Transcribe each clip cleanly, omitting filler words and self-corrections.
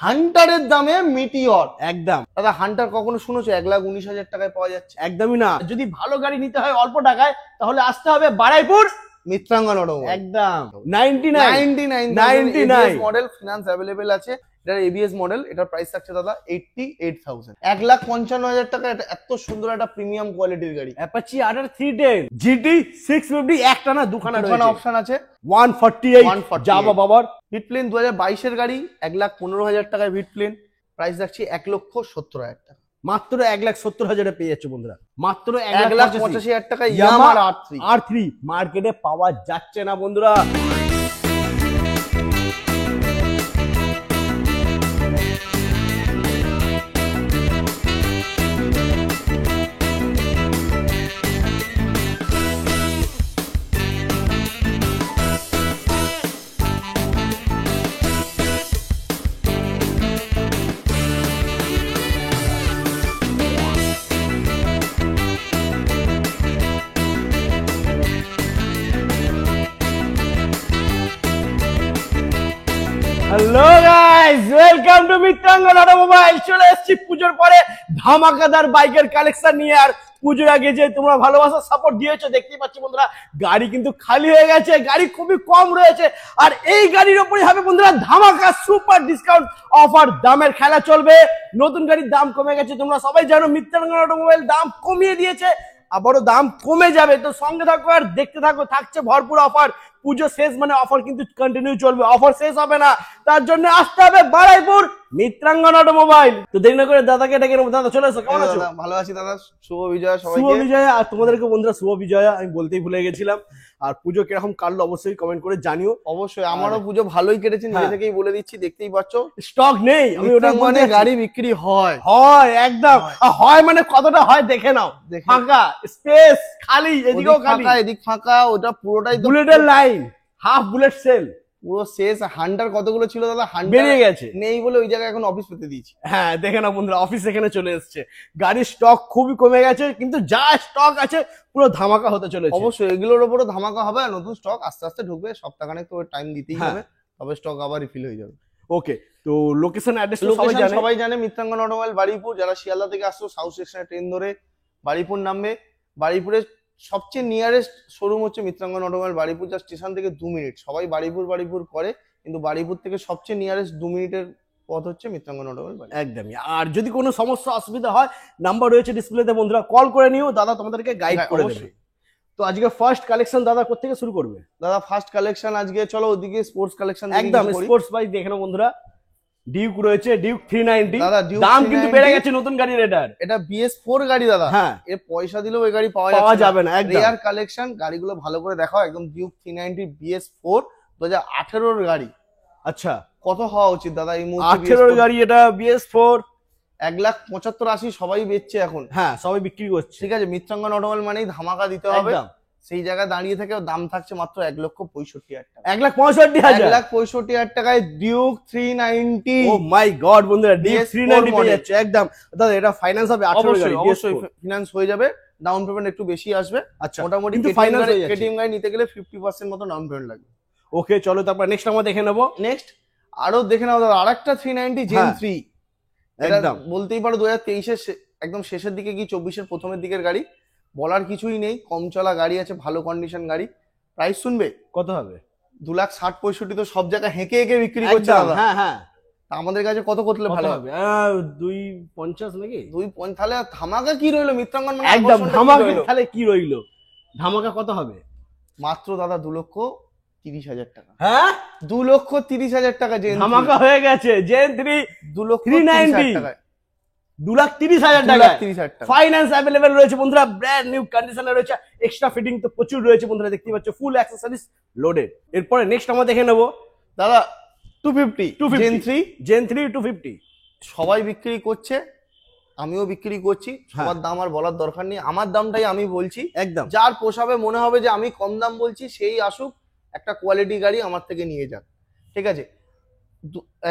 হান্টারের দামে মিটিওর। একদম দাদা হান্টার কখনো শুনেছো 1,19,000 টাকায় পাওয়া যাচ্ছে? একদমই না। যদি ভালো গাড়ি নিতে হয় অল্প টাকায় তাহলে আসতে হবে বারাইপুর মিত্রাঙ্গন অটোমোবাইল। একদম 99 মডেল, ফিনান্স অ্যাভেলেবেল আছে। এটার এবিএস মডেল, এটার প্রাইস থাকছে দাদা 88,000, 1,55,000 টাকা। এটা এত সুন্দর একটা প্রিমিয়াম কোয়ালিটির গাড়ি। অ্যাপাচি আডার 310 জিটি 650 একটা না দুখানা দুখানা রয়েছে। অপশন আছে। 148 যাবা বাবার। ভিটপ্লেন 2022 এর গাড়ি, 1,15,000 টাকায় ভিটপ্লেন। প্রাইস রাখছি 1,70,000 টাকা। মাত্র 1,70,000 পেয়ে যাচ্ছে বন্ধুরা, মাত্র 1,85,000 টাকা ইয়ামার R3 মার্কেটে পাওয়া যাচ্ছে না বন্ধুরা। Hello guys, welcome to Mitrangan automobile. চলে এসেছি পুজোর পরে ধামাকাদার বাইকের কালেকশন নিয়ে। আর পুজোর আগে যে তোমরা ভালোবাসা সাপোর্ট দিয়েছো দেখতেই পাচ্ছি বন্ধুরা, গাড়ি কিন্তু খালি হয়ে গেছে, গাড়ি খুবই কম রয়েছে। আর এই গাড়ির উপরে হবে বন্ধুরা ধামাকা সুপার ডিসকাউন্ট অফার, দামের খেলা চলবে। নতুন গাড়ির দাম কমে গেছে, তোমরা সবাই জানো মিত্রাঙ্গন অটোমোবাইল দাম কমিয়ে দিয়েছে, আবারও দাম কমে যাবে। তো সঙ্গে থাকো আর দেখতে থাকো, থাকছে ভরপুর অফার। পুজো শেষ মানে অফার কিন্তু কন্টিনিউ চলবে, অফার শেষ হবে না। তার জন্য আসতে হবে বারাইপুর মিত্রাঙ্গন অটোমোবাইল। তো দেরি না করে দাদাকে ডেকে নেবো। দাদা চলে এসো, কেমন আছো? ভালো আছি দাদা, শুভ বিজয়া সবাইকে। শুভ বিজয়া। আর তোমাদেরকে বন্ধুরা শুভ বিজয়া আমি বলতেই ভুলে গেছিলাম। আর পুজো কিরকম কাটলো অবশ্যই কমেন্ট করে জানিও। অবশ্যই আমারও পুজো ভালোই কেটেছে, নিজে থেকেই বলে দিচ্ছি, দেখতেই পাচ্ছ স্টক নেই। আমি ওটা মানে গাড়ি বিক্রি হয় একদম হয় মানে কতটা হয় দেখে নাও, ফাঁকা স্পেস খালি, এদিকেও খালি, এদিক ফাঁকা, ওটা পুরোটাই বুলেটের লাইন, হাফ বুলেট সেল পুরো শেষ। হান্টার কতগুলো ছিল দাদা, হান্টার বেরিয়ে গেছে, নেই বলে ওই জায়গায় এখন অফিস পেতে দিয়েছি। হ্যাঁ দেখে না বন্ধুরা, অফিস এখানে চলে এসেছে। গাড়ির স্টক খুবই কমে গেছে, কিন্তু যা স্টক আছে পুরো ধামাকা হতে চলেছে। অবশ্যই এগুলোর উপরও ধামাকা হবে, আর নতুন স্টক আস্তে আস্তে ঢুকবে, সপ্তাহখানেক তো টাইম দিতেই হবে, তবে স্টক আবার রিফিল হয়ে যাবে। ওকে, তো লোকেশন অ্যাড্রেস সবাই জানে, মিত্রাঙ্গন অটোমোবাইল বারুইপুর। যারা শিয়ালদা থেকে আসছো সাউথ সেকশনে ট্রেন ধরে বারুইপুর নামবে। বারুইপুরের সবচেয়ে নিয়ারেস্ট শোরুম হচ্ছে মিত্রাঙ্গন অটোমোবাইল বারুইপুর, যা স্টেশন থেকে 2 মিনিট। সবাই বারুইপুর করে, কিন্তু বারুইপুর থেকে সবচেয়ে নিয়ারেস্ট 2 মিনিটের পথ হচ্ছে মিত্রাঙ্গন অটোমোবাইল। একদমই। আর যদি কোনো সমস্যা অসুবিধা হয়, নাম্বার রয়েছে ডিসপ্লেতে বন্ধুরা, কল করে নিও, দাদা তোমাদেরকে গাইড করে দেবে। তো আজকে ফার্স্ট কালেকশন দাদা কোথা থেকে শুরু করবে? দাদা ফার্স্ট কালেকশন আজকে চলো ওদিকে স্পোর্টস কালেকশন, একদম স্পোর্টস বাইক দেখে নাও বন্ধুরা। ডিউক রয়েছে, ডিউক 390, দাদা দাম কিন্তু বেড়ে গেছে নতুন গাড়ির। এটা BS4 গাড়ি দাদা, হ্যাঁ এর পয়সা দিলেও এই গাড়ি পাওয়া যাবে না। রেয়ার কালেকশন, গাড়িগুলো ভালো করে দেখাও। একদম ডিউক 390 BS4 2018 এর গাড়ি। আচ্ছা, কত হওয়া উচিত দাদা এই মুহূর্তে? 18 এর গাড়ি এটা BS4 1,75,80 সবাই বেচছে এখন। হ্যাঁ সবাই বিক্রি করছে। ঠিক আছে, মিত্রাঙ্গন অটোমোবাইল মানেই ধামাকা দিতে হবে। সেই জায়গায় দাঁড়িয়ে থেকে দাম থাকছে মাত্র 1,65,000 টাকা। 1,65,000 টাকায় ডিউক 390। ও মাই গড বন্ধুরা, ডিউক 390 পেয়ে যাচ্ছে একদম। দাদা এটা ফাইন্যান্স হবে? 18 গাড়ি অবশ্যই ফিনান্স হয়ে যাবে, ডাউন পেমেন্ট একটু বেশি আসবে। আচ্ছা, মোটামুটি কেটিএম গাড়ি নিতে গেলে 50% মতো ডাউন পেমেন্ট লাগবে। ওকে চলো, তারপর নেক্সট আমরা দেখে নেবো। নেক্সট আরো দেখে নাও দাদা, আরেকটা 390 জেন 3। একদম বলতেই পারো 2023 এর একদম শেষের দিকে কি 24 এর প্রথমের দিকের গাড়ি, বলার কিছুই নেই। কম চলা গাড়ি আছে, ভালো কন্ডিশন গাড়ি। প্রাইস শুনবে কত হবে? 2,60,65,000। তো সব জায়গায় হেঁকে হেঁকে বিক্রি করছে দাদা। হ্যাঁ আমাদের কাছে কত করলে ভালো হবে? 2,50 নাকি? 2,50। তাহলে ধামাকা কি রইলো মিত্রাঙ্গন মানে? একদম ধামাকা, তাহলে কি রইলো? ধামাকা কত হবে? মাত্র দাদা 2,30,000 টাকা। হ্যাঁ 2,30,000 টাকা। ধামাকা হয়ে গেছে। জেন 3 2,30,000 টাকা। 2,30,000 টাকা ফাইন্যান্স অ্যাভেলেবেল রয়েছে বন্ধুরা, ব্র্যান্ড নিউ কন্ডিশনে রয়েছে। এক্সট্রা ফিটিং তো প্রচুর রয়েছে বন্ধুরা, দেখতে পাচ্ছ ফুল অ্যাক্সেসরিজ লোডেড। এরপরে নেক্সট আমরা দেখে নেবো দাদা 250 জেন 3 250। সবাই বিক্রি করছে, আমিও বিক্রি করছি। সবার দাম আর বলার দরকার নেই, আমার দামটাই আমি বলছি। একদম যার পোষাবে, মনে হবে যে আমি কম দাম বলছি, সেই আসুক, একটা কোয়ালিটি গাড়ি আমার থেকে নিয়ে যাক। ঠিক আছে,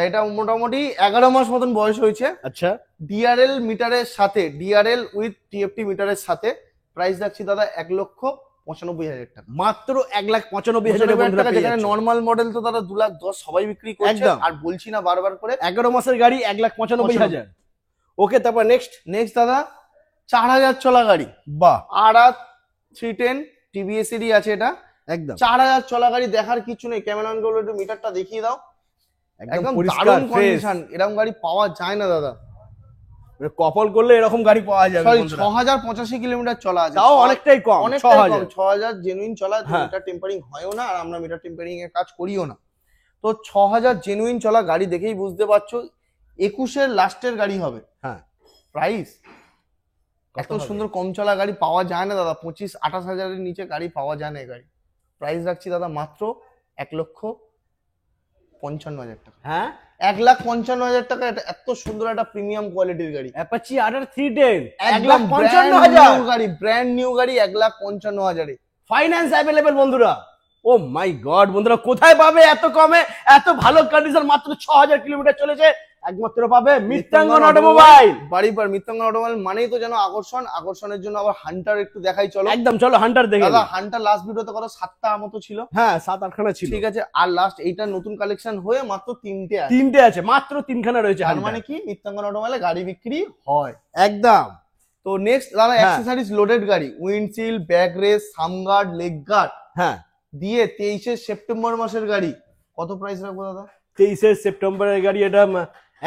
এটা মোটামুটি 11 মাস মতন বয়স হয়েছে। আচ্ছা, ডিআরএল মিটারের সাথে, ডিআরএল উইথ টিএফটি মিটারের সাথে প্রাইস রাখছি দাদা 1,60,000 95,000 টাকা। মাত্র 1,95,000 টাকা, যেখানে নর্মাল মডেল তো দাদা 2,10,000 সবাই বিক্রি করছে। একদম। আর বলছি না বারবার করে, 11 মাসের গাড়ি 1,95,000। ওকে, তারপর নেক্সট দাদা 4,000 চলা গাড়ি, বাহ, আরাত 310 টিভিএস এরই আছে এটা। একদম 4,000 চলা গাড়ি দেখার কিছু নেই। ক্যামেরাম্যান গুলো একটু মিটারটা দেখিয়ে দাও। একদম পরিষ্কার দারুণ ফ্রেশ। কন্ডিশন, এরকম গাড়ি পাওয়া যায় না দাদা। কপল করলে এরকম গাড়ি পাওয়া যাবে সরি, বন্ধুরা। 6,085 কিলোমিটার চলা আছে। তাও অনেকটাই কম, অনেকটাই 6,000। কম, 6,000 জেনুইন চলা। হ্যাঁ। মিটার টেম্পারিং হয়ও না, আর আমরা মিটার টেম্পারিং এর কাজ করিও না। তো 6,000 জেনুইন চলা গাড়ি দেখেই বুঝতে পারছো 21 লাস্টের গাড়ি হবে। হ্যাঁ, প্রাইস এত হবে? সুন্দর কম চলা গাড়ি পাওয়া যায় না দাদা। 25-28 হাজারের নিচে গাড়ি পাওয়া যায় না এই গাড়ি। প্রাইস রাখছি দাদা মাত্র 1,55,000 টাকা। হ্যাঁ, 1,55,000 টাকা। এত সুন্দর একটা প্রিমিয়াম কোয়ালিটির গাড়ি, অ্যাপাচি RR 310 একদম 1,55,000 গাড়ি, ব্র্যান্ড নিউ গাড়ি 1,55,000। ফাইন্যান্স অ্যাভেলেবেল বন্ধুরা। ও মাই গড বন্ধুরা, কোথায় পাবে এত কমে এত ভালো কন্ডিশন? মাত্র 6,000 কিলোমিটার চলেছে, একমাত্র পাবে মিত্রাঙ্গন অটোমোবাইল। বাড়িবার মিত্রাঙ্গন অটোমোবাইল মানেই তো যেন আকর্ষণ। আকর্ষণের জন্য আবার হান্টার একটু দেখাই চলো। একদম, চলো হান্টার দেখে দাদা নিই। হান্টার লাস্ট ভিডিওতে কত 7টা মতো ছিল। হ্যাঁ, 7-8খানা ছিল। ঠিক আছে, আর লাস্ট এইটা নতুন কালেকশন হয়ে মাত্র 3টে আছে। 3টে আছে, মাত্র 3খানা রয়েছে। তার মানে কি মিত্রাঙ্গন অটোমোবাইলে গাড়ি বিক্রি হয়। একদম। তো নেক্সট দাদা হ্যাঁ। অ্যাক্সেসরিজ লোডেড গাড়ি, windshield, back rest, sump guard, leg guard হ্যাঁ, দিয়ে 23 সেপ্টেম্বর মাসের গাড়ি। কত প্রাইস রাখবো দাদা? 23 সেপ্টেম্বরের গাড়ি। এটা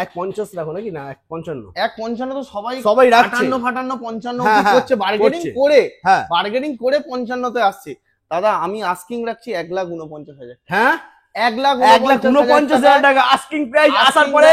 1,50 রাখো নাকি? না, 1,55। 1,55 তো সবাই রাখছে। 58, 55 হ্যাঁ, হ্যাঁ, করছে, বার্গেনিং করছে। করে। হ্যাঁ, বার্গেনিং করে 55তে আসছে। দাদা আমি আস্কিং রাখছি 1,49,000। হ্যাঁ, 1,49,000 টাকা আস্কিং প্রাইস। Asking আসার পরে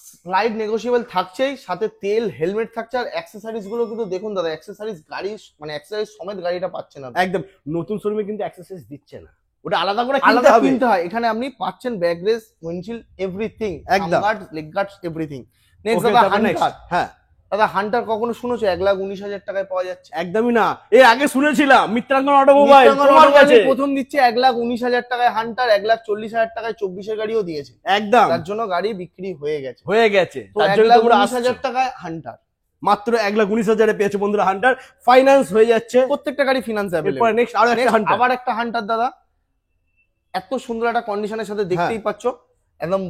স্লাইড নেগোশিয়েবল থাকছেই, সাথে তেল, হেলমেট থাকছে। আর অ্যাক্সেসরিজ গুলো কিন্তু দেখুন দাদা, অ্যাক্সেসরিজ গাড়ি মানে অ্যাক্সেসরিজ সমেত গাড়িটা পাচ্ছেন না। একদম নতুন শোরুমে কিন্তু অ্যাক্সেসরিজ দিচ্ছে না, ওটা আলাদা করে আলাদা কিনতে হবে। কিনতে হয়। এখানে আপনি পাচ্ছেন ব্যাক রেস, উইন্ডশিল্ড, এভরিথিং, একদম। Guard, leg guard, everything. Next Okay, দাদা তারপর next। হান্টার। হ্যাঁ, দাদা হান্টার কখনো শুনেছো? 1,19,000 টাকায় পাওয়া যাচ্ছে। একদমই না, এর আগে শুনেছিলাম মিত্রাঙ্গন অটোমোবাইল মিত্রাঙ্গন তোমার অটোমোবাইল কাছে। প্রথম দিচ্ছে 1,19,000 টাকায় হান্টার, 1,40,000 টাকায় 24 গাড়িও দিয়েছে। একদম তার জন্য গাড়ি বিক্রি হয়ে গেছে। হয়ে গেছে, তো তার জন্য তোমরা 1,19,000 আসছো। টাকায় হান্টার, মাত্র 1,19,000 পেয়েছো বন্ধুরা হান্টার। ফাইন্যান্স হয়ে যাচ্ছে। প্রত্যেকটা গাড়ি ফিনান্স এরপরে নেক্সট আরো একটা হান্টার। আবার একটা হান্টার দাদা, এত সুন্দর একটা কন্ডিশনের সাথে দেখতেই পাচ্ছ। একদম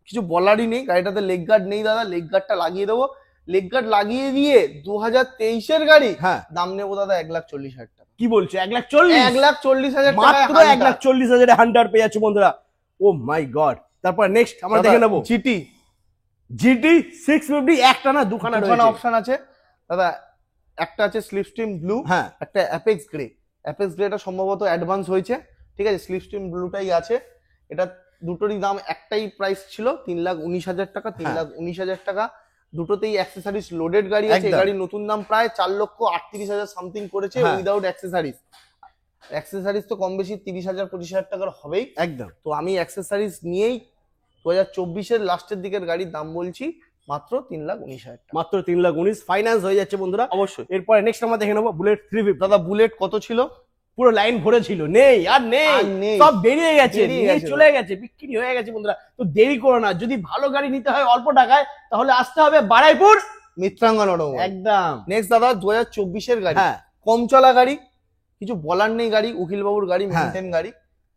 কিছু বলারই নেই। গাড়িটাতে লেগ গার্ড নেই দাদা, লেগ গার্ডটা লাগিয়ে দেবো। লেগ গার্ড লাগিয়ে দিয়ে 2023 গাড়ি, হ্যাঁ, দাম নেবো দাদা 1,40,000 টাকা। কি বলছো? 1,40,000? 1,40,000 মাত্র 1,40,000 হান্টার পেয়েছো বন্ধুরা। ও মাই গড। তারপর নেক্সট আমরা দেখে নেবো জিটি। জিটি 650 একটা না দুখানা দুখানা রয়েছে। অপশন আছে দাদা। একটা আছে স্লিপস্ট্রিম ব্লু, হ্যাঁ, একটা অ্যাপেক্স গ্রে। অ্যাপেক্স গ্রেটা সম্ভবত অ্যাডভান্স হয়েছে, ঠিক আছে। স্লিপস্ট্রিম ব্লুটাই আছে। এটা দুটোরই দাম একটাই প্রাইস ছিল 3,19,000 টাকা। 3,19,000 টাকা দুটোতেই অ্যাক্সেসরিজ লোডেড গাড়ি আছে। একদম। গাড়ির নতুন দাম প্রায় 4,38,000 সামথিং করেছে হ্যাঁ। Without accessories. অ্যাক্সেসরিজ তো কম বেশি 30,000-25,000 টাকার হবেই। একদম। তো আমি অ্যাক্সেসরিজ নিয়েই 2024 লাস্টের দিকের গাড়ির দাম বলছি মাত্র 3,19,000 টাকা। মাত্র 3,19,000 ফাইন্যান্স হয়ে যাচ্ছে বন্ধুরা। অবশ্যই। এরপরে নেক্সট আমরা দেখে নেবো বুলেট 350। দাদা বুলেট কত ছিল? পুরো লাইন ভরে ছিল, নেই আর নেই, আর নেই। সব বেরিয়ে গেছে, বেরিয়ে নিয়ে গেছে। চলে গেছে, বিক্রি হয়ে গেছে বন্ধুরা। তো দেরি করো না, যদি ভালো গাড়ি নিতে হয় অল্প টাকায় তাহলে আসতে হবে বারাইপুর মিত্রাঙ্গন অটোমোবাইল। একদম। নেক্সট দাদা 2024 গাড়ি, হ্যাঁ, কম চলা গাড়ি, কিছু বলার নেই গাড়ি, উকিল বাবুর গাড়ি, হ্যাঁ। মেনটেন গাড়ি।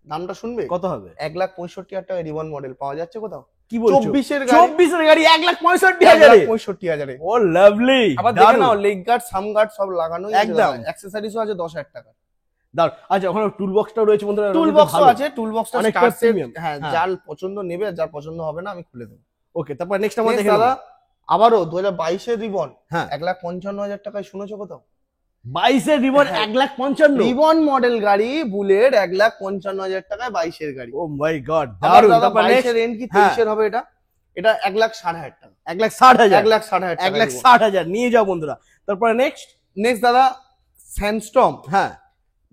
দামটা শুনবে? কত হবে? 1,65,000 টাকা রিবন মডেল পাওয়া যাচ্ছে কোথাও? কি বলছো? 24 গাড়ি, 24 গাড়ি 1,65,000। 1,65,000। ও লাভলি। আবার দেখে নাও লেগ গার্ড, সাম গার্ড সব লাগানো। একদম। অ্যাক্সেসরিজও আছে 10,000 টাকা। দাঁড়, আচ্ছা ওখানে টুল বক্সটাও রয়েছে বন্ধুরা। টুল বক্সও আছে, টুল বক্সটা অনেকটা স্টার সেট। premium। হ্যাঁ, হ্যাঁ। যার পছন্দ নেবে, আর যার পছন্দ হবে না আমি খুলে দেবো। ওকে, তারপর নেক্সট আমরা Next দেখে দাদা নেবো। আবারও 2022 রিবন, হ্যাঁ, 1,55,000 টাকায় শুনেছো কোথাও? 22 রিবন হ্যাঁ। 1,55,000। রিবন মডেল গাড়ি বুলেট 1,55,000 টাকায় 22 গাড়ি। ও মাই গড, আবার দারুণ। দাদা তারপর 22 নেক্সট এন্ড কি হ্যাঁ। 23 হবে এটা? এটা 1,60,000 টাকা। 1,60,000। 1,60,000 টাকা। 1,60,000 নিয়ে যাও বন্ধুরা। তারপরে নেক্সট নেক্সট দাদা স্যান্ডস্টর্ম হ্যাঁ,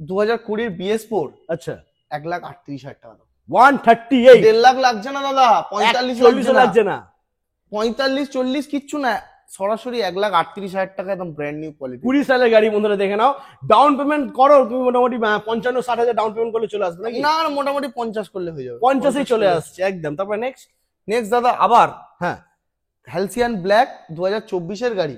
2020 BS4, আচ্ছা 1,38,000 টাকা। 138। 1.5 লাখ লাগছে না দাদা, 45 40 লাগছে না। 45-40 কিচ্ছু না, সরাসরি 1,38,000 টাকা, একদম ব্র্যান্ড নিউ কোয়ালিটি। 20 সালের গাড়ি বন্ধুরা দেখে নাও। ডাউন পেমেন্ট করো তুমি মোটামুটি 55-60,000 ডাউন পেমেন্ট করলে চলে আসবে নাকি? না না, মোটামুটি 50 করলে হয়ে যাবে। 50 চলে আসছে একদম। তারপরে নেক্সট নেক্সট দাদা আবার হ্যাঁ, হ্যালসিয়ান ব্ল্যাক 2024 গাড়ি,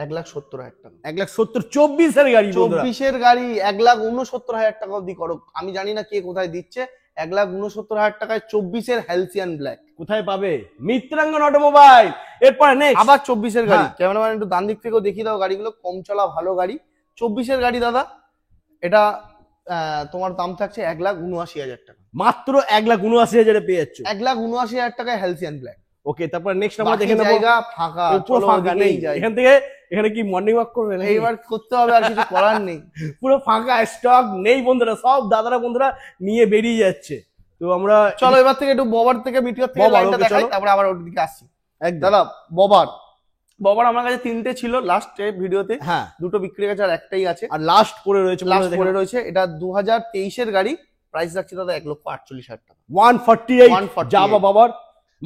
1,70,000 টাকা। 1,70,000 24 গাড়ি বন্ধুরা। 24 গাড়ি 1,69,000 টাকা অব্দি করো। আমি জানি না কে কোথায় দিচ্ছে। 1,69,000 টাকায় 24 হ্যালসিয়ান ব্ল্যাক কোথায় পাবে? মিত্রাঙ্গন অটোমোবাইল। এরপর নেক্সট আবার 24 গাড়ি। হ্যাঁ। ক্যামেরাম্যান একটু ডান দিক থেকেও দেখিয়ে দাও গাড়িগুলো, কম চলা ভালো গাড়ি। 24 গাড়ি দাদা, এটা তোমার দাম থাকছে 1,79,000 টাকা। মাত্র 1,79,000 পেয়ে যাচ্ছ। 1,79,000 টাকায় হ্যালসিয়ান ব্ল্যাক। ওকে, তারপর নেক্সট আমরা দেখে নেব। জায়গা ফাঁকা, পুরো চলো ফাঁকা নেই। ওদিকেই যাই। এখান থেকে এখানে কি মর্নিং ওয়াক করবে নাকি? এইবার করতে হবে, আর কিছু করার নেই। পুরো ফাঁকা, স্টক নেই বন্ধুরা, সব দাদারা বন্ধুরা নিয়ে বেরিয়ে যাচ্ছে। তো আমরা চলো এবার থেকে একটু ববার থেকে মিটিওর থেকে ববার, লাইনটা ওকে, দেখাই, চলো। তারপরে আবার ওর দিকে আসছি। একদম দাদা ববার আমার কাছে 3টে ছিল লাস্ট ভিডিওতে, হ্যাঁ, 2টো বিক্রি গেছে আর একটাই আছে। আর লাস্ট পড়ে রয়েছে লাস্ট পড়ে রয়েছে, এটা 2023 গাড়ি, প্রাইস রাখছি দাদা 1,48,000 টাকা। 148 যাবা বাবার,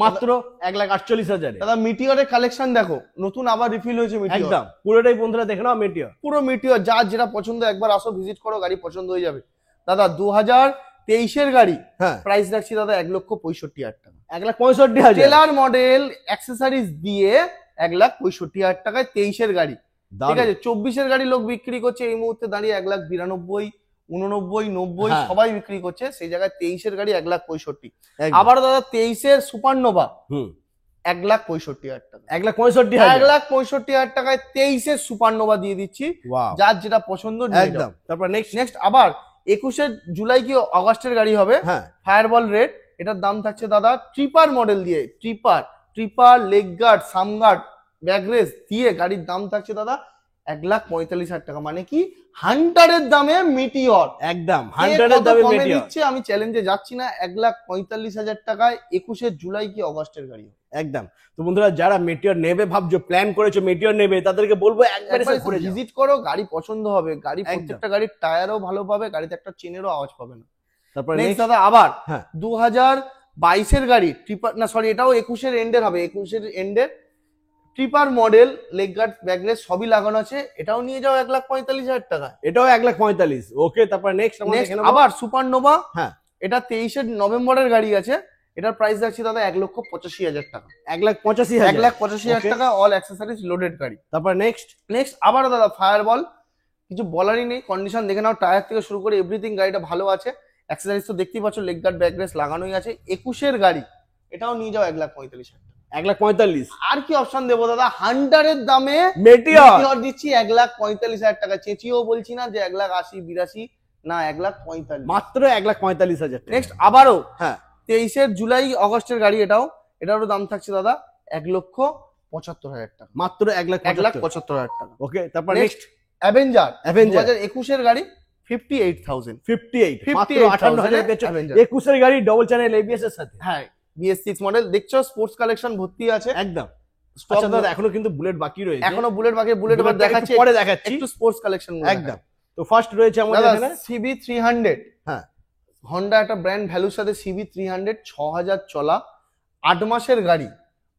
মাত্র 1,48,000। দাদা মিটিওরের কালেকশন দেখো, নতুন আবার রিফিল হয়েছে মিটিওর। একদম পুরোটাই বন্ধুরা দেখে নাও মিটিওর। পুরো মিটিওর, যার যেটা পছন্দ একবার আসো, ভিজিট করো, গাড়ি পছন্দ হয়ে যাবে। দাদা 2023 গাড়ি, হ্যাঁ, প্রাইস রাখছি দাদা 1,65,000 টাকা। 1,65,000। টেলার মডেল অ্যাক্সেসরিজ দিয়ে 1,65,000 টাকায় 23 গাড়ি। ঠিক আছে, 24 গাড়ি লোক বিক্রি করছে এই মুহূর্তে দাঁড়িয়ে 1,92,000, 89, 90 হ্যাঁ। সবাই বিক্রি করছে, সেই জায়গায় 23 গাড়ি 1,65,000। আবার দাদা 23 সুপারনোভা 1,65,000 টাকা। 1,65,000। 1,65,000 টাকায় 23 সুপারনোভা দিয়ে দিচ্ছি, ওয়াও, যার যেটা পছন্দ নিয়ে একদম। যাও। তারপর নেক্সট আবার 21 জুলাই কি অগাস্টের গাড়ি হবে, হ্যাঁ, ফায়ারবল রেড। এটার দাম থাকছে দাদা ট্রিপার মডেল দিয়ে, ট্রিপার লেগ গার্ড, সামগার্ড, ব্যাকরেস দিয়ে গাড়ির দাম থাকছে দাদা 1,45,000 টাকা। মানে কি হান্টারের দামে মিটিওর, একদম 100 দামে কমে মিটিওর। দিচ্ছে আমি চ্যালেঞ্জে যাচ্ছি না। 1,45,000 টাকায় 21 জুলাই কি অগাস্টের গাড়ি হবে। একদম। তো বন্ধুরা যারা মেটিওর নেবে ভাবছো, প্ল্যান করেছো মেটিওর নেবে, তাদেরকে বলবো একবার এসে ঘুরে যাও, ভিজিট করো, গাড়ি পছন্দ হবে। গাড়ি একদম। প্রত্যেকটা গাড়ির টায়ারও ভালো পাবে, গাড়িতে একটা চেনেরও আওয়াজ পাবে না। তারপর নেক্সট দাদা আবার হ্যাঁ। 2022 গাড়ি, ট্রিপার না সরি, এটাও 21 এন্ডের হবে, 21 এন্ডের ট্রিপার মডেল, লেগ গার্ড, ব্যাকরেস সবই লাগানো আছে। এটাও নিয়ে যাও 1,45,000 টাকা। এটাও 1,45,000। ওকে, তারপর নেক্সট আমরা দেখে নেব। আবার সুপারনোভা, হ্যাঁ, এটা 23 নভেম্বরের গাড়ি আছে, এটার প্রাইস রাখছি দাদা 1,85,000 টাকা। 1,85,000। 1,85,000 Okay. টাকা, অল অ্যাক্সেসরিজ লোডেড গাড়ি। তারপর নেক্সট আবার দাদা ফায়ারবল, কিছু বলারই নেই, কন্ডিশন দেখে নাও, টায়ার থেকে শুরু করে এভরিথিং গাড়িটা ভালো আছে। অ্যাক্সেসরিজ তো দেখতেই পাচ্ছ, লেগ গার্ড, ব্যাকরেস লাগানোই আছে। 21 গাড়ি, এটাও নিয়ে যাও 1,45,000 টাকা। 1,45,000। আর কি অপশন দেবো দাদা, হান্টারের দামে মেটিওর মেটিওর দিচ্ছি 1,45,000 টাকা। চেঁচিয়েও বলছি না যে 1,80,000, 82,000, না 1,45,000। মাত্র 1,45,000। নেক্সট আবারও হ্যাঁ, 23 জুলাই অগস্টের গাড়ি, এটারও দাম থাকছে দাদা 1,75,000 টাকা। মাত্র 1,75,000। 1,75,000 টাকা। ওকে, তারপর নেক্সট নেক্সট অ্যাভেঞ্জার, অ্যাভেঞ্জার 2021 গাড়ি, 58,000। 58 মাত্র 58,000 58,000 পেয়েছো। Avenger। 21 গাড়ি ডবল চ্যানেল এবিএস এর সাথে। হ্যাঁ, BS6 মডেল দেখছো, স্পোর্টস কালেকশন ভর্তি আছে। একদম। Stock আচ্ছা দাদা, এখনো কিন্তু বুলেট বাকি রয়েছে। এখনো বুলেট বাকি, বুলেট এবার দেখাচ্ছি, পরে দেখাচ্ছি। একটু স্পোর্টস কালেকশন একদম। তো ফার্স্ট রয়েছে আমাদের দাদা এখানে CB300। হ্যাঁ, হন্ডা একটা ব্র্যান্ড ভ্যালুর সাথে CB300, 6,000 চলা, 8 মাসের গাড়ি,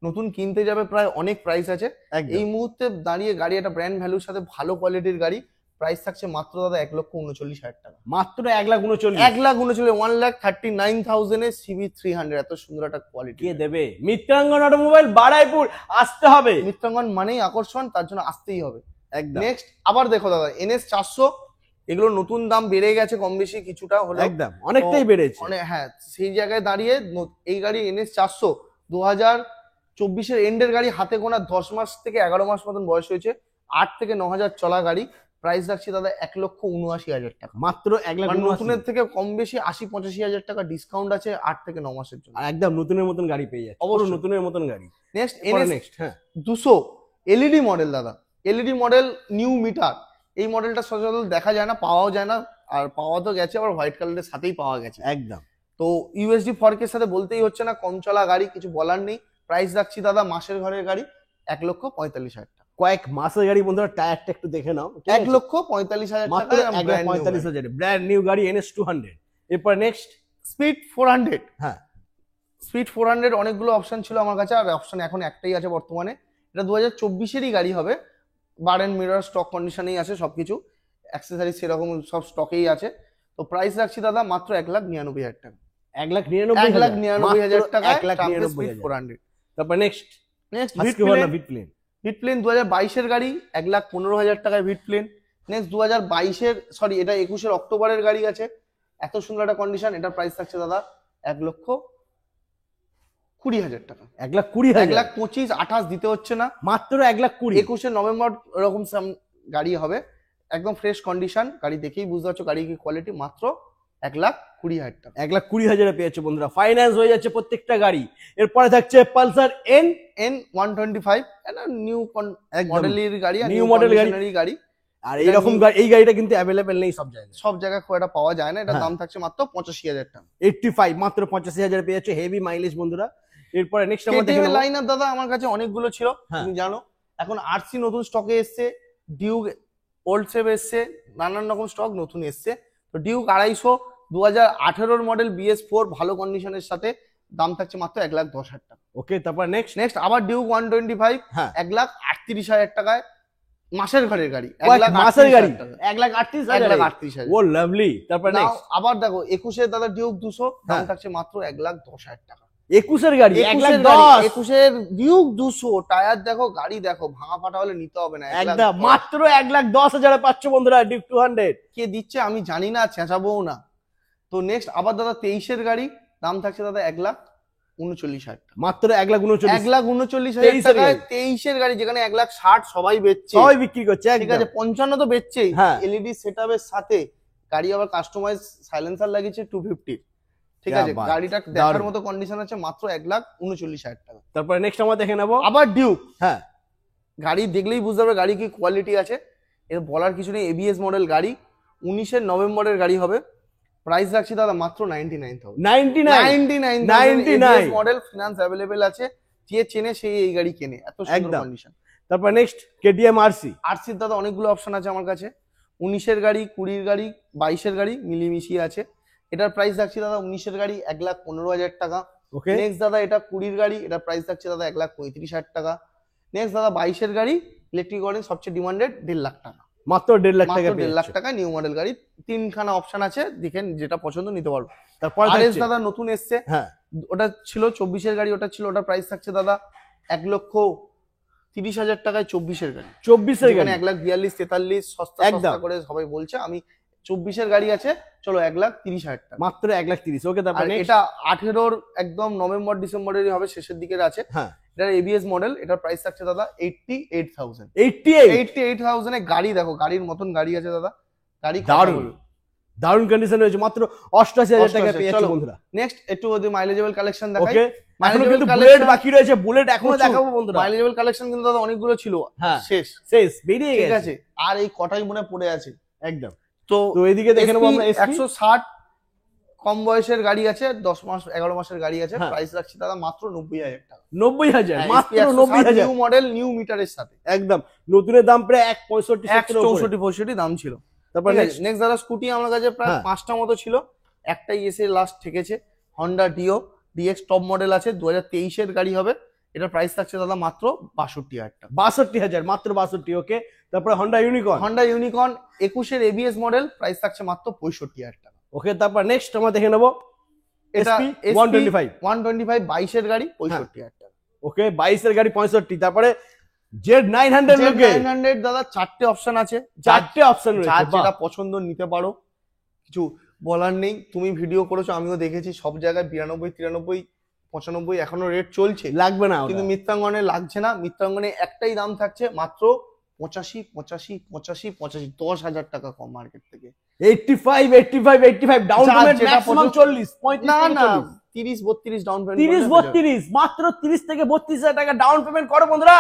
নতুন কিনতে যাবে প্রায় অনেক প্রাইস আছে। একদম। এই মুহূর্তে দাঁড়িয়ে গাড়ি একটা ব্র্যান্ড ভ্যালুর সাথে ভালো কোয়ালিটির গাড়ি, প্রাইস থাকছে মাত্র দাদা 1,39,000 টাকা। মাত্র 1,39,000। 1,39,000, 1,39,000 এ CB300, এত সুন্দর একটা কোয়ালিটি। কে দেবে? মিত্রাঙ্গন অটোমোবাইল, বারাইপুর আসতে হবে। মিত্রাঙ্গন মানেই আকর্ষণ, তার জন্য আসতেই হবে। একদম। নেক্সট আবার দেখো দাদা NS 400, এগুলো নতুন দাম বেড়ে গেছে কম বেশি কিছুটা হলো, একদম, অনেকটাই বেড়েছে। হ্যাঁ, সেই জায়গায় দাঁড়িয়ে এই গাড়ি NS 400 2024 এন্ডের গাড়ি, হাতে গোনা 10 মাস থেকে 11 মাস মতন বয়স হয়েছে, 8 থেকে 9,000 চলা গাড়ি, প্রাইস রাখছি দাদা 1,79,000 টাকা। মাত্র মানে 1,79,000। নতুনের থেকে কম বেশি 80-85,000 টাকা ডিসকাউন্ট আছে 8 থেকে 9 মাসের জন্য। আর একদম নতুনের মতন গাড়ি পেয়ে যাচ্ছে, অবশ্য অবশ্যই। নতুনের মতন গাড়ি। নেক্সট পরে NS নেক্সট হ্যাঁ 200 এলইডি মডেল দাদা, এলইডি মডেল নিউ মিটার। এই মডেলটা সচরাচর দেখা যায় না, পাওয়াও যায় না, আর পাওয়া তো গেছে আবার হোয়াইট কালারের সাথেই পাওয়া গেছে। একদম। তো ইউএসডি ফর্কের সাথে বলতেই হচ্ছে না, কম চলা গাড়ি, কিছু বলার নেই। প্রাইস রাখছি দাদা মাসের ঘরের গাড়ি 1,45,000 টাকা। কয়েক মাসের গাড়ি বন্ধুরা, টায়ারটা একটু দেখে নাও। 1,45,000 মাত্র টাকা, 1,45,000 ব্র্যান্ড নিউ গাড়ি NS 200। এরপর নেক্সট স্পিড 400। হ্যাঁ, স্পিড 400 অনেকগুলো অপশন ছিল আমার কাছে, আর অপশন এখন একটাই আছে বর্তমানে। এটা 2024-এরই গাড়ি হবে, বার এন্ড মিরর স্টক কন্ডিশনেই আছে, সবকিছু অ্যাক্সেসরিজ সেরকম সব স্টকেই আছে। তো প্রাইস রাখছি দাদা মাত্র 1,99,000 টাকা। 1,99,000 1,99,000 টাকা 1,99,000। 400। তারপর next next Husqvarna Vitplane। Vitpilen 2022-এর গাড়ি 1,15,000 টাকায় ভিট প্লেন। নেক্সট 2022-এর সরি এটা 21-এর অক্টোবরের গাড়ি আছে, এত সুন্দর একটা কন্ডিশন। এটার প্রাইস থাকছে দাদা 1,20,000 টাকা। 1,20,000 1,25,000 28 দিতে হচ্ছে না, মাত্র 1,20,000। 21শে নভেম্বর এরকম গাড়ি হবে, একদম ফ্রেশ কন্ডিশন গাড়ি, দেখেই বুঝতে পারছো গাড়ি কি কোয়ালিটি। মাত্র 1,20,000 টাকা। 1,20,000 পেয়েছে বন্ধুরা, ফাইন্যান্স হয়ে যাচ্ছে প্রত্যেকটা গাড়ি। এরপরে থাকছে পালসার N125, এটা নিউ মডেলের গাড়ি, নিউ মডেল গাড়ি। আর এইরকম এই গাড়িটা কিন্তু অ্যাভেলেবেল নেই সব জায়গায়, সব জায়গায় খুব একটা পাওয়া যায় না। এটা দাম থাকছে মাত্র 85,000 টাকা। 85 মাত্র 85,000 পেয়েছে, হেভি মাইলেজ বন্ধুরা। এরপরে নেক্সট আমাদের KTM লাইন আপ দাদা আমার কাছে অনেকগুলো ছিল, তুমি জানো। এখন আরসি নতুন স্টকে এসছে, ডিউক ওল্ড সেভ এসছে, নানান রকম স্টক নতুন এসছে। তো ডিউক 250 2018-র মডেল BS4 ভালো কন্ডিশনের সাথে, দাম থাকছে মাত্র 1,10,000 টাকা। ওকে, তারপর নেক্সট আবার ডিউক 125 1,38,000 টাকায়, মাসের ঘরের গাড়ি, মাসের গাড়ি 1,38,000। ও লাভলি। তারপর নেক্সট আবার দেখো 21-এর দাদা ডিউক 200, দাম থাকছে মাত্র 1,10,000 টাকা। 21-এর গাড়ি 1,10,000, 21-এর ডিউক 200, টায়ার দেখো, গাড়ি দেখো, ভাঙা ফাটা হলে নিতে হবে না। একদম মাত্র 1,10,000 পাচ্ছ বন্ধুরা ডিউক 200। কে দিচ্ছে আমি জানি না, চেঁচাবো না। তো নেক্সট আবার দাদা 23-এর গাড়ি, দাম থাকছে দাদা 1,39,000 টাকা। মাত্র 1,39,000 1,39,000 টাকায় 23-এর গাড়ি, যেখানে 1,60,000 সবাই বেচছে, সবাই বিক্রি করছে। ঠিক আছে, 55 তো বেচছেই। হ্যাঁ। এলইডি সেটআপের সাথে গাড়ি আবার কাস্টমাইজ সাইলেন্সার লাগিয়েছে 250, ঠিক আছে। গাড়িটা দেখার মতো কন্ডিশন আছে, মাত্র 1,39,000 টাকা। তারপরে নেক্সট আমরা দেখে নেবো আবার ডিউক, হ্যাঁ, গাড়ি দেখলেই বুঝতে পারবে গাড়ি কি কোয়ালিটি আছে, এর বলার কিছু নেই। ABS মডেল গাড়ি, 19-এর নভেম্বরের গাড়ি হবে। প্রাইস রাখছি দাদা মাত্র 99,000 মডেল, ফিনান্স অ্যাভেলেবেল আছে, যে চেনে সেই এই গাড়ি কেনে, এত সুন্দর কন্ডিশন। তারপর নেক্সট KTM আরসির দাদা অনেকগুলো অপশন আছে আমার কাছে, 19-এর গাড়ি, 20-এর গাড়ি, 22-এর গাড়ি মিলিমিশিয়ে আছে। এটার প্রাইস রাখছি দাদা 19-এর গাড়ি 1,15,000 টাকা। ওকে, নেক্সট দাদা এটা 20-এর গাড়ি, এটার প্রাইস রাখছি দাদা 1,35,000 টাকা। নেক্সট দাদা 22-এর গাড়ি, ইলেকট্রিক গাড়ি সবচেয়ে ডিমান্ডেড, 1.5 লাখ টাকা। মাত্র 1.5 লাখ টাকা, 1.5 লাখ টাকা নিউ মডেল গাড়ি। 3খানা অপশন আছে, দেখেন যেটা পছন্দ নিতে পারবো। তারপর আরএস দাদা নতুন এসছে, হ্যাঁ, ওটা ছিল 24-এর গাড়ি, ওটা ছিল, ওটার প্রাইস থাকছে দাদা 1,30,000 টাকায়। 24-এর গাড়ি, 24-এর গাড়ি 1,42,000 43 সস্তা করে সবাই বলছে, আমি 24-এর গাড়ি আছে, চলো 1,30,000 টাকা, মাত্র 1,30,000। ওকে, তারপর এটা 18-র একদম নভেম্বর ডিসেম্বরেরই হবে, শেষের দিকের আছে। হ্যাঁ, এটার ABS মডেল, এটার প্রাইস থাকছে দাদা 88,000। 88,000 এ গাড়ি দেখো, গাড়ির মতন গাড়ি আছে দাদা, গাড়ি দারুণ কন্ডিশন রয়েছে, মাত্র 88,000 টাকা পেয়েছে বন্ধুরা। নেক্সট একটু ওদের মাইলেজেবল কালেকশন দেখাই। ওকে, এখনো কিন্তু বুলেট বাকি রয়েছে, বুলেট এখনো দেখাবো বন্ধুরা। মাইলেজেবল কালেকশন কিন্তু দাদা অনেকগুলো ছিল, হ্যাঁ শেষ বেরিয়ে ঠিক গেছে, আছে, আর এই কটাই মনে পড়ে আছে একদম। তো এদিকে দেখে নেবো আমরা 160 কম বয়সের গাড়ি আছে, 10 মাস 11 মাসের গাড়ি আছে। হ্যাঁ। প্রাইস রাখছি দাদা মাত্র 90,000 টাকা। 90,000, মাত্র 90,000। নিউ মডেল, নিউ মিটারের সাথে, একদম নতুনের দাম প্রায় 165 দাম ছিল। তারপর নেক্সট দাদা স্কুটি আমার কাছে প্রায় 5টা মতো ছিল, একটাই এসে লাস্ট ঠেকেছে, Honda deo DX top model আছে, 2023-এর গাড়ি হবে। এটার প্রাইস থাকছে দাদা মাত্র 62,000 টাকা। 62,000, মাত্র 62। ওকে, তারপর হন্ডা ইউনিকর্ন 21-এর ABS মডেল, প্রাইস থাকছে মাত্র 65,000 টাকা। ওকে, তারপর নেক্সট আমরা দেখে নেবো এটা SP 125 22-এর গাড়ি, 65,000 টাকা। ওকে, 22-এর গাড়ি 65। তারপরে Z900 দাদা 4টে অপশন আছে, 4টে অপশন রয়েছে, যেটা পছন্দ নিতে পারো, কিছু বলার নেই। তুমি ভিডিও করেছো, আমিও দেখেছি, সব জায়গায় 92 93 95 এখনো রেট চলছে, লাগবে না, কিন্তু মিত্রাঙ্গনে লাগছে না। মিত্রাঙ্গনে একটাই দাম থাকছে মাত্র 85 10,000 টাকা কম মার্কেট থেকে। 85 ডাউন পেমেন্ট, ম্যাক্সিমাম 40 না 30-32 ডাউন পেমেন্ট, 30-32, মাত্র 30 থেকে 32,000 টাকা ডাউন পেমেন্ট করো বন্ধুরা।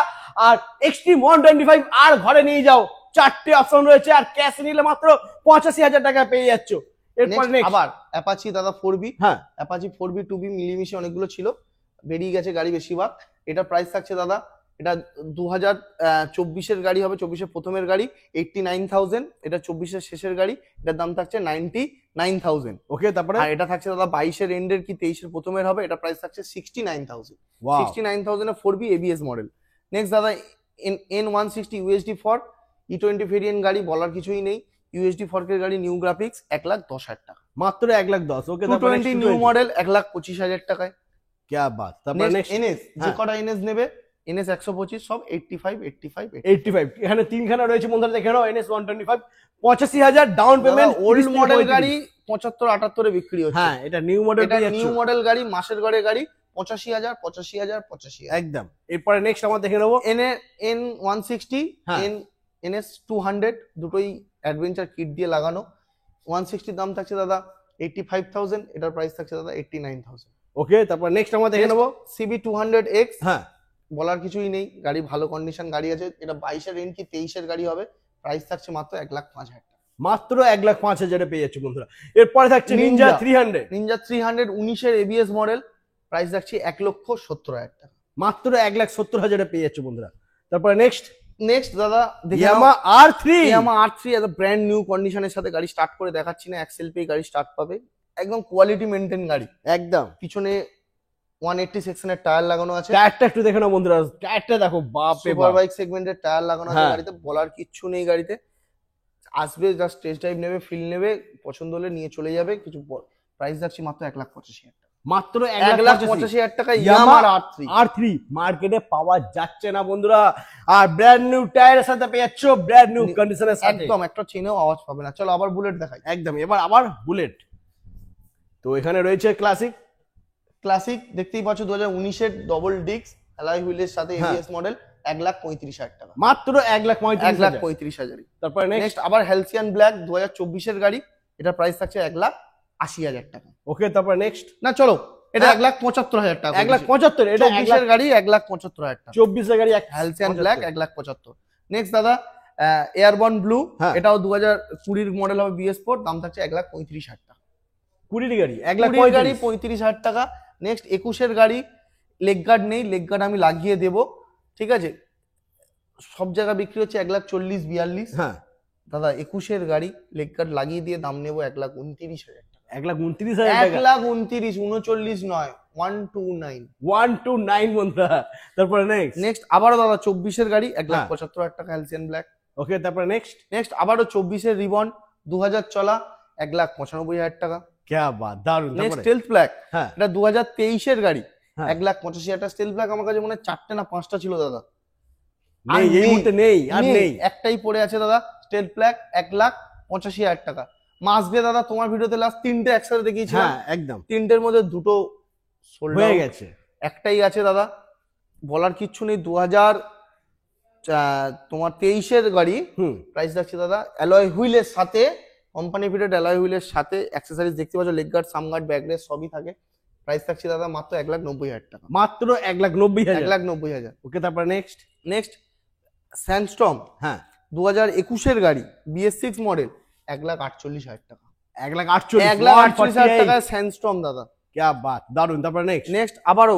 আর এক্সট্রিম 125 আর ঘরে নিয়ে যাও, 4টে অপশন রয়েছে, আর ক্যাশ নিলে মাত্র 85,000 টাকা পেয়ে যাচ্ছ। এরপর আবার অ্যাপাচি দাদা 4B, হ্যাঁ অ্যাপাচি 4B 2B মিলিমিশে অনেকগুলো ছিল, বেরিয়ে গেছে গাড়ি বেশিরভাগ। এটা প্রাইস থাকছে দাদা, এটা 2024-এর গাড়ি হবে, 24-এর প্রথমের গাড়ি 89,000। এটা 24-এর শেষের গাড়ি, এটার দাম থাকছে 99,000। ওকে, তারপরে আর এটা থাকছে দাদা 22-এর এন্ডের কি 23-এর প্রথমের হবে, এটা প্রাইস থাকছে 69,000। 69,000 এ 4B ABS মডেল। নেক্সট দাদা N160 USD4 E20 ভেরিয়েন্ট গাড়ি, বলার কিছুই নেই, USD ফর্কের গাড়ি, নিউ গ্রাফিক্স, 1,10,000 টাকা, মাত্র 1,10,000। ওকে, 220 নিউ মডেল 1,25,000 টাকায়। क्या बात। তারপর নেক্সট NS, যে কটা NS নেবে NS 125 সব 85 85 এখানে তিনখানা রয়েছে বন্ধুরা, দেখে নাও। NS 125 85,000 down payment. Old model গাড়ি 75-78 এ বিক্রি হচ্ছে। হ্যাঁ, এটা নিউ মডেল, এটা নিউ মডেল গাড়ি, মাসের ঘরে গাড়ি, 85,000 একদম। এরপরে নেক্সট আমরা দেখে নেবো N160 হ্যাঁ। NS 200 দুটোই অ্যাডভেঞ্চার কিট দিয়ে লাগানো। 160 দাম থাকছে দাদা 85,000, এটার প্রাইস থাকছে দাদা 89,000। ওকে, তারপর নেক্সট আমরা দেখে নেবো CB 200X, হ্যাঁ, বলার কিছুই নেই, গাড়ি ভালো কন্ডিশন গাড়ি আছে। এটা 22 এর এন্ড কি 23 এর গাড়ি হবে, প্রাইস থাকছে মাত্র 1,05,000 টাকা। মাত্র 1,05,000 পেয়ে যাচ্ছে বন্ধুরা। এরপরে থাকছে নিনজা 300, নিনজা 300 19 এর ABS মডেল, প্রাইস থাকছে 1,70,000 টাকা। মাত্র 1,70,000 পেয়ে যাচ্ছে বন্ধুরা। তারপরে নেক্সট দাদা ইয়ামা R3, ইয়ামা R3 এত ব্র্যান্ড নিউ কন্ডিশনের সাথে গাড়ি স্টার্ট করে দেখাচ্ছি না, এক সেলফি গাড়ি স্টার্ট পাবে, একদম কোয়ালিটি মেইনটেইন গাড়ি। একদম। পিছনে 180 সেকশনের টায়ার লাগানো আছে। টায়ারটা একটু দেখে নাও বন্ধুরা, টায়ারটা দেখো, বাপ রে সুপার বাপ। বাইক সেগমেন্টের টায়ার লাগানো আছে হ্যাঁ। গাড়িতে, বলার কিচ্ছু নেই। গাড়িতে আসবে, জাস্ট টেস্ট ড্রাইভ নেবে, ফিল নেবে, পছন্দ হলে নিয়ে চলে যাবে। কিছু প্রাইস যাচ্ছে মাত্র 1,85,000 টাকা। মাত্র 1,85,000 টাকা ইয়ামা ইয়ামার R3। R3 মার্কেটে পাওয়া যাচ্ছে না বন্ধুরা। আর ব্র্যান্ড নিউ টায়ারের সাথে পেয়ে যাচ্ছ, ব্র্যান্ড নিউ কন্ডিশনের সাথে, একদম একটা চেনেও আওয়াজ পাবে না। চলো আবার বুলেট দেখাই। একদম। এবার আবার বুলেট। তো এখানে রয়েছে ক্লাসিক দেখতেই পাচ্ছ 2019 এর ডবল ডিস্ক অ্যালয় হুইলের সাথে হ্যাঁ। ABS মডেল, 1,35,000 টাকা। মাত্র 1,35,000। 1,35,000। তারপরে নেক্সট আবার হেলসিয়ান ব্ল্যাক 2024 এর গাড়ি, এটার প্রাইস থাকছে 1,80,000 টাকা। ওকে, তারপর নেক্সট না চলো, এটা হ্যাঁ। 1,75,000 টাকা। 1,75,000, এটা 24 এর গাড়ি 1,75,000 টাকা। 24 এর গাড়ি হেলসিয়ান ব্ল্যাক 1,75,000। নেক্সট দাদা এয়ারবর্ন ব্লু, হ্যাঁ। এটাও 2020 মডেল হবে, BS4, দাম থাকছে 1,35,000 টাকা। 20 গাড়ি 20 গাড়ি 35,000 টাকা। নেক্সট 21 এর গাড়ি, লেগ গার্ড নেই, লেগ গার্ড আমি লাগিয়ে দেব, ঠিক আছে। সব জায়গা বিক্রি হচ্ছে 1,40,42। হ্যাঁ, দাদা 21 এর গাড়ি লেগ গার্ড লাগিয়ে দিয়ে দাম নেবো 1,29,000 টাকা। 1,29,000 টাকা। 1,29,000, 39 নয়, 129। 129 বন্ধুরা। তারপরে নেক্সট আবারও দাদা 24 এর গাড়ি 1,75,000 টাকা, হেলসিয়ান ব্ল্যাক। ওকে, তারপরে নেক্সট আবারও 24 এর রিবন 2000 চলা, 1,95,000 টাকা। क्या बात, দারুন। নেক্সট তারপরে স্টেলথ ব্ল্যাক, হ্যাঁ, এটা 2023 এর গাড়ি, হ্যাঁ। 1,85,000 টাকা। স্টেলথ ব্ল্যাক আমার কাছে মনে হয় 4টে না 5টা ছিল দাদা, নেই এই মুহূর্তে, নেই আর নেই। একটাই পড়ে আছে দাদা। স্টেলথ ব্ল্যাক 1,85,000 টাকা। মাসবে দাদা তোমার ভিডিওতে লাস্ট 3টে একসাথে দেখিয়েছিলাম, হ্যাঁ, একদম 3টের মধ্যে 2টো সোল্ড হয়ে আউট, গেছে। একটাই আছে দাদা, বলার কিচ্ছু নেই। 2023 এর গাড়ি, প্রাইস রাখছে দাদা অ্যালয় হুইলের সাথে, কোম্পানি ফিটেড অ্যালয় হুইলের সাথে অ্যাক্সেসরিজ দেখতে পাচ্ছ, লেগ গার্ড, সাম গার্ড, ব্যাক রেস সবই থাকে। প্রাইস থাকছে দাদা মাত্র 1,90,000 টাকা। মাত্র 1,90,000। 1,90,000। ওকে, তারপরে নেক্সট স্যান্ডস্টর্ম, হ্যাঁ, 2021 এর গাড়ি, BS6 মডেল, 1,48,000 টাকা। 1,48,000 1,48,000 টাকায় স্যান্ডস্টর্ম দাদা। क्या बात, দারুন। তারপরে নেক্সট আবারও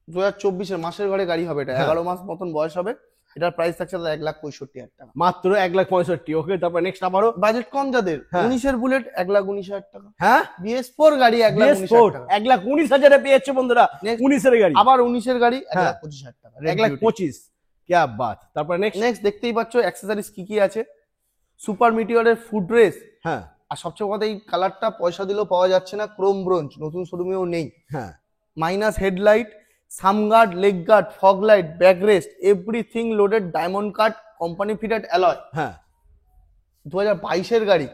2024 এর মাসের ঘরে গাড়ি হবে, এটা হ্যাঁ। 11 মাস মতন বয়স হবে। এটার প্রাইস থাকছে দাদা 1,65,000 টাকা। মাত্র 1,65,000। ওকে, তারপরে নেক্সট আবারও বাজেট কম যাদের, হ্যাঁ। 19 এর বুলেট 1,19,000 টাকা। হ্যাঁ, BS4 গাড়ি 1,19,000 টাকা। 1,19,000 পেয়ে যাচ্ছে বন্ধুরা। Next, 19 এর গাড়ি, আবার 19 এর গাড়ি হ্যাঁ। 1,25,000 টাকা। 1,25,000। क्या बात। তারপরে নেক্সট দেখতেই পাচ্ছ অ্যাক্সেসরিজ কি কি আছে। সুপার মিটিওরের ফুড রেস, হ্যাঁ, আর সবচেয়ে কথা এই কালারটা পয়সা দিলেও পাওয়া যাচ্ছে না, ক্রোম ব্রোঞ্জ, নতুন শোরুমেও নেই। হ্যাঁ, minus headlight, sump guard, leg guard, fog light, back rest, everything loaded, diamond cut, company fitted alloy. হ্যাঁ, 2022 এর গাড়ি,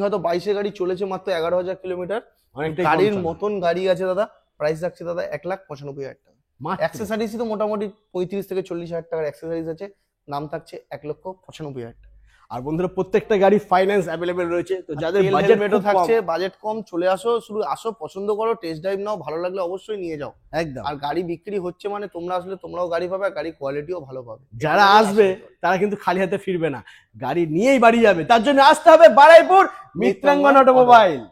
হয়তো 22 এর গাড়ি চলেছে মাত্র 11,000 কিলোমিটার। অনেকটাই গাড়ির কম চলে। মতন গাড়ি আছে দাদা, প্রাইস রাখছে দাদা 1,95,000 টাকা। মাত্র। অ্যাক্সেসরিজই তো মোটামুটি 35 থেকে 40,000 টাকার অ্যাক্সেসরিজ আছে, দাম থাকছে 1,95,000 টাকা। আর বন্ধুরা প্রত্যেকটা গাড়ি ফাইন্যান্স অ্যাভেলেবেল রয়েছে, তো যাদের বাজেট বাজেটও থাকছে, বাজেট কম, চলে আসো, শুধু আসো, পছন্দ করো, টেস্ট ড্রাইভ নাও, ভালো লাগলে অবশ্যই নিয়ে যাও। একদম। আর গাড়ি বিক্রি হচ্ছে মানে তোমরা আসলে তোমরাও গাড়ি পাবে, আর গাড়ি কোয়ালিটিও ভালো পাবে। যারা আসবে তারা কিন্তু খালি হাতে ফিরবে না, গাড়ি নিয়েই বাড়ি যাবে। তার জন্য আসতে হবে বারাইপুর মিত্রাঙ্গন অটোমোবাইল।